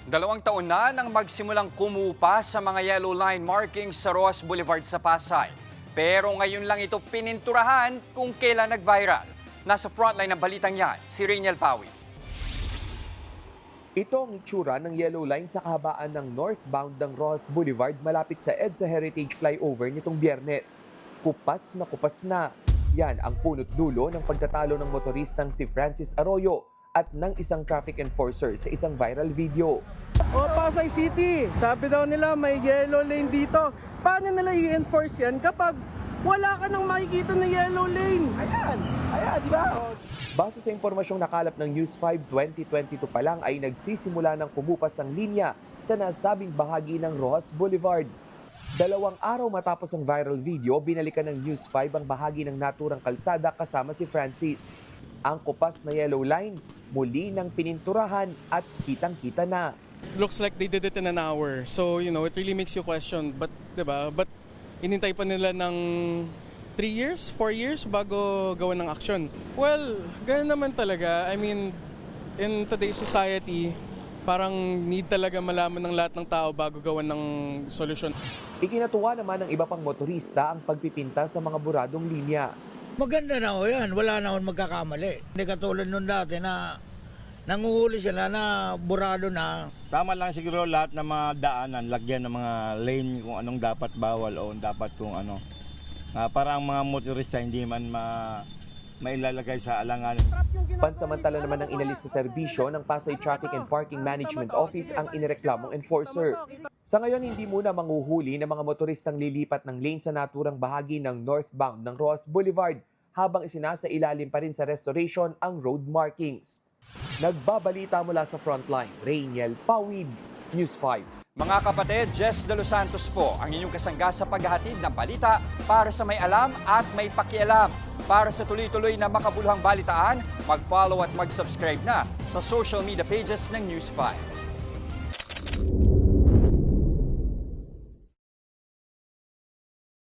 2 taon na nang magsimulang kumupa sa mga yellow line markings sa Roas Boulevard sa Pasay. Pero ngayon lang ito pininturahan kung kailan nag-viral. Nasa frontline ng balitang yan, si Rainiel Pawi. Ito ang itsura ng yellow line sa kahabaan ng northbound ng Roas Boulevard malapit sa EDSA Heritage Flyover nitong Biyernes. Kupas na. Yan ang punot dulo ng pagtatalo ng motoristang si Francis Arroyo at ng isang traffic enforcer sa isang viral video. Pasay City, sabi daw nila may yellow lane dito. Paano nila i-enforce yan kapag wala ka nang makikita na yellow lane? Ayan, di ba? Base sa impormasyong nakalap ng News 5 2022 pa lang ay nagsisimula ng kumupas ang linya sa nasabing bahagi ng Roas Boulevard. 2 araw matapos ang viral video, binalikan ng News 5 ang bahagi ng naturang kalsada kasama si Francis. Ang kupas na yellow line, muli ng pininturahan at kitang-kita na. Looks like they did it in an hour. So, it really makes you question, but, diba? But inintay pa nila ng 3 years, 4 years bago gawan ng action. Well, ganun naman talaga. I mean, in today's society, parang need talaga malaman ng lahat ng tao bago gawan ng solusyon. Ikinatuwa naman ng iba pang motorista ang pagpipinta sa mga buradong linya. Maganda na yan, wala na akong magkakamali. Hindi katulad nung dati na nanguhuli sila na burado na. Tama lang siguro lahat ng mga daanan, lagyan ng mga lane kung anong dapat bawal o dapat kung ano. Para ang mga motorista hindi man mailalagay sa alangan. Pansamantala naman ang inalis sa serbisyo ng Pasay Traffic and Parking Management Office ang inireklamong enforcer. Sa ngayon, hindi muna manghuhuli ng mga motoristang lilipat ng lane sa naturang bahagi ng northbound ng Roas Boulevard habang isinasailalim pa rin sa restoration ang road markings. Nagbabalita mula sa frontline, Rainiel Pawid, News 5. Mga kapatid, Jess De Los Santos po ang inyong kasangga sa paghahatid ng balita para sa may alam at may pakialam. Para sa tuloy-tuloy na makabuluhang balitaan, mag-follow at mag-subscribe na sa social media pages ng News 5.